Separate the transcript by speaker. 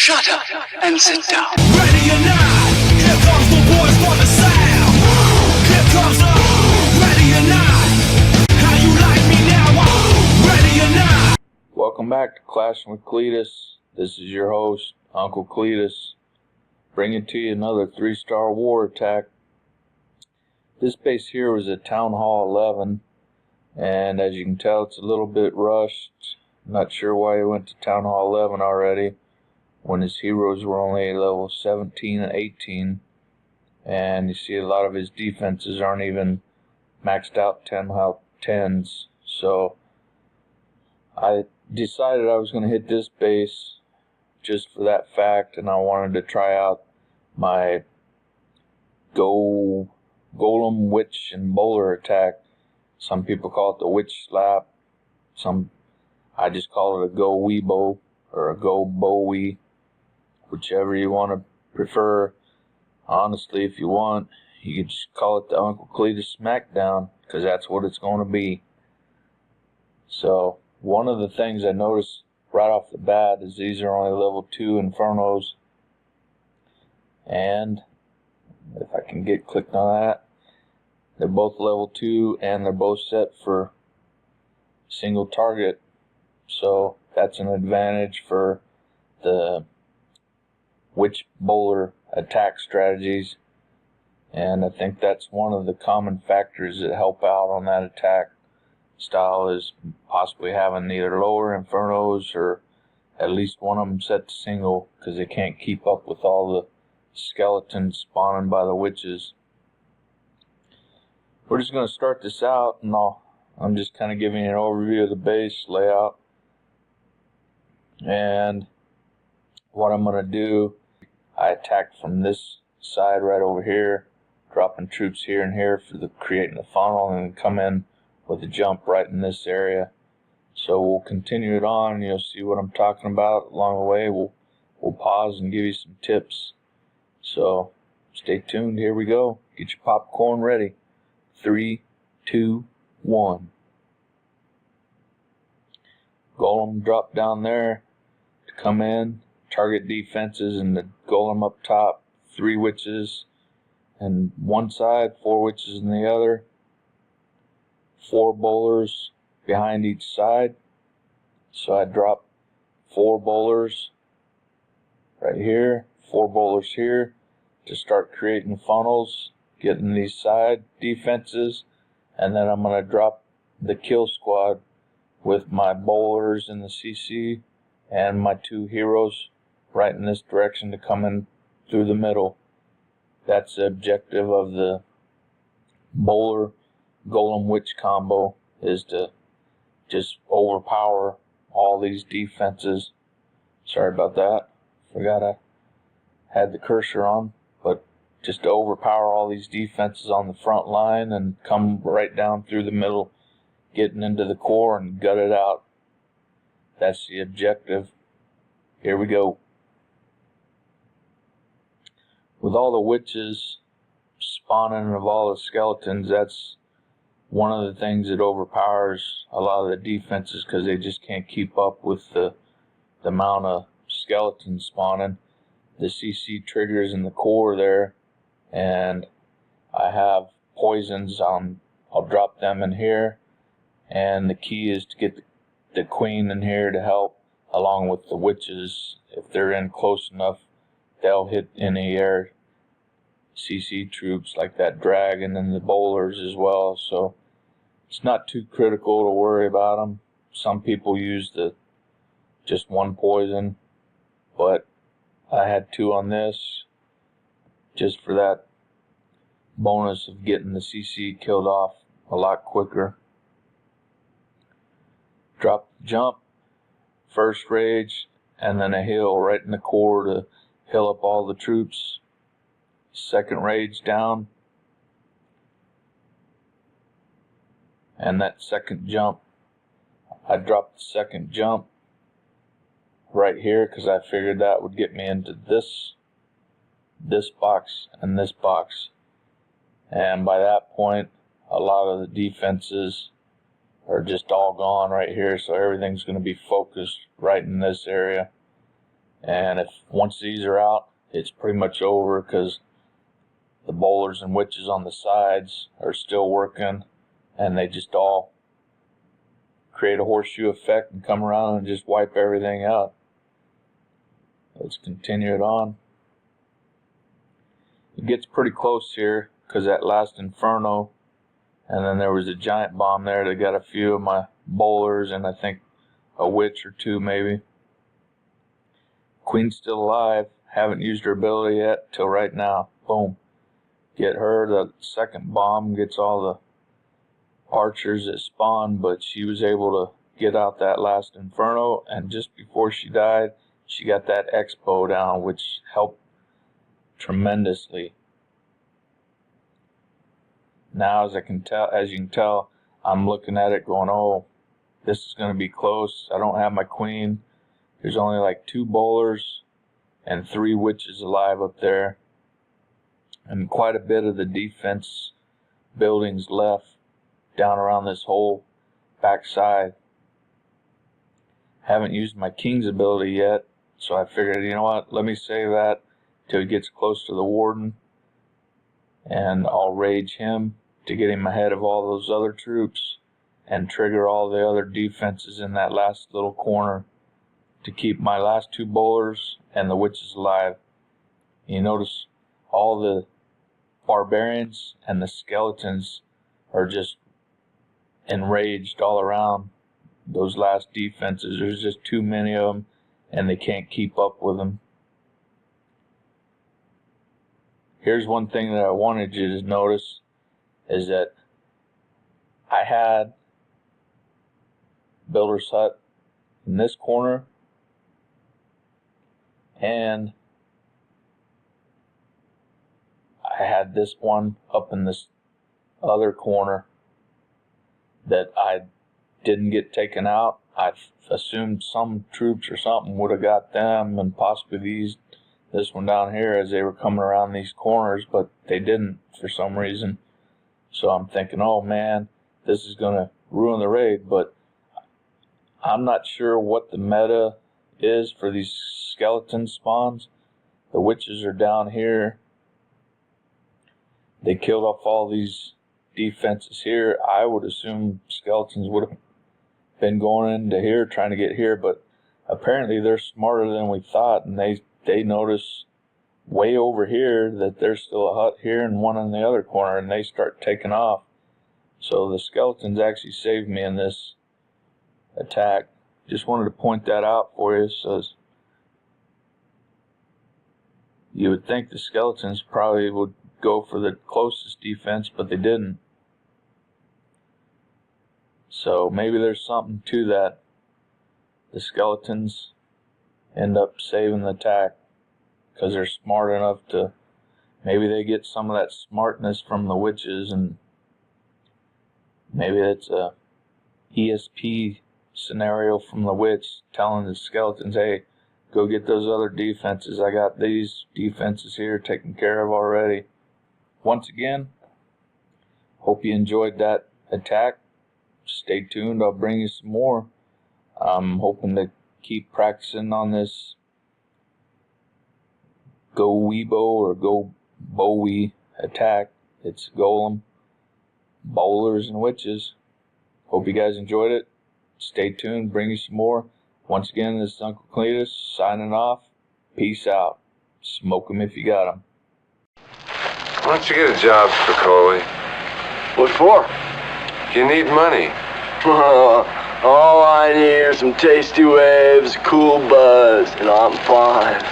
Speaker 1: Shut up and sit down.
Speaker 2: Ready or not, here comes the boys for the sound. Here comes the ready or not. How you like me now? Ready or not.
Speaker 3: Welcome back to Clashing with Cletus. This is your host, Uncle Cletus, bringing to you another 3-star war attack. This base here was at Town Hall 11, and as you can tell, it's a little bit rushed. Not sure why he went to Town Hall 11 already, when his heroes were only level 17 and 18, and you see a lot of his defenses aren't even maxed out 10s. So I decided I was going to hit this base just for that fact, and I wanted to try out my Golem, Witch, and Bowler attack. Some people call it the Witch Slap. I just call it a GoWiBo or a GoBowie, whichever you want to prefer. Honestly, if you want, you could just call it the Uncle Cletus Smackdown, because that's what it's going to be. So one of the things I noticed right off the bat is these are only level 2 Infernos, and if I can get clicked on that, they're both level 2 and they're both set for single target. So that's an advantage for the Witch Bowler attack strategies, and I think that's one of the common factors that help out on that attack style, is possibly having either lower Infernos or at least one of them set to single, because they can't keep up with all the skeletons spawning by the witches. We're just going to start this out, and I'm just kind of giving you an overview of the base layout. And what I'm going to do, I attack from this side right over here, dropping troops here and here for creating the funnel, and then come in with a jump right in this area. So we'll continue it on, and you'll see what I'm talking about along the way. We'll pause and give you some tips. So stay tuned. Here we go. Get your popcorn ready. 3, 2, 1. Golem drop down there to come in, target defenses, and the golem up top. 3 witches and one side, 4 witches in the other. 4 bowlers behind each side. So I drop 4 bowlers right here, 4 bowlers here, to start creating funnels, getting these side defenses, and then I'm going to drop the kill squad with my bowlers in the CC and my 2 heroes right in this direction to come in through the middle. That's the objective of the bowler golem witch combo, is to just overpower all these defenses. Sorry about that, forgot I had the cursor on, but just to overpower all these defenses on the front line and come right down through the middle, getting into the core and gut it out. That's the objective. Here we go. With all the witches spawning of all the skeletons, that's one of the things that overpowers a lot of the defenses, because they just can't keep up with the amount of skeletons spawning. The CC triggers in the core there, and I have poisons on. I'll drop them in here, and the key is to get the queen in here to help, along with the witches. If they're in close enough, they'll hit any air CC troops like that dragon, and the bowlers as well. So it's not too critical to worry about them. Some people use just 1 poison, but I had 2 on this, just for that bonus of getting the CC killed off a lot quicker. Drop the jump, first rage, and then a heal right in the core to heal up all the troops. Second rage down, and that second jump, I dropped the second jump right here because I figured that would get me into this box and this box, and by that point a lot of the defenses are just all gone right here, so everything's going to be focused right in this area. And if once these are out, it's pretty much over, because the bowlers and witches on the sides are still working, and they just all create a horseshoe effect and come around and just wipe everything out. Let's continue it on. It gets pretty close here, because that last inferno, and then there was a giant bomb there that got a few of my bowlers and I think a witch or two maybe. Queen's still alive. Haven't used her ability yet till right now. Boom. Get her. The second bomb gets all the archers that spawned, but she was able to get out that last inferno, and just before she died, she got that expo down, which helped tremendously. Now, as you can tell, I'm looking at it going, oh, this is going to be close. I don't have my queen. There's only like 2 bowlers and 3 witches alive up there, and quite a bit of the defense buildings left down around this whole backside. Haven't used my king's ability yet, so I figured, you know what, let me save that till he gets close to the warden, and I'll rage him to get him ahead of all those other troops and trigger all the other defenses in that last little corner to keep my last 2 bowlers and the witches alive. You notice all the barbarians and the skeletons are just enraged all around those last defenses. There's just too many of them, and they can't keep up with them. Here's one thing that I wanted you to notice, is that I had Builder's Hut in this corner, and I had this one up in this other corner that I didn't get taken out. I assumed some troops or something would have got them, and possibly this one down here as they were coming around these corners, but they didn't for some reason. So I'm thinking, oh man, this is going to ruin the raid, but I'm not sure what the meta is for these skeleton spawns. The witches are down here. They killed off all these defenses here. I would assume skeletons would have been going into here trying to get here, but apparently they're smarter than we thought, and they notice way over here that there's still a hut here and one in the other corner, and they start taking off. So the skeletons actually saved me in this attack. Just wanted to point that out for you. So you would think the skeletons probably would go for the closest defense, but they didn't. So maybe there's something to that. The skeletons end up saving the attack because they're smart enough to, maybe they get some of that smartness from the witches, and maybe it's a ESP scenario from the witch telling the skeletons, hey, go get those other defenses. I got these defenses here taken care of already. Once again, hope you enjoyed that attack. Stay tuned, I'll bring you some more. I'm hoping to keep practicing on this GoWiBo or GoBowie attack. It's golem, bowlers, and witches. Hope you guys enjoyed it. Stay tuned, bring you some more. Once again, this is Uncle Cletus signing off. Peace out. Smoke 'em if you got 'em.
Speaker 4: Why don't you get a job, Spicoli?
Speaker 5: What for?
Speaker 4: You need money.
Speaker 5: All I need are some tasty waves, a cool buzz, and I'm fine.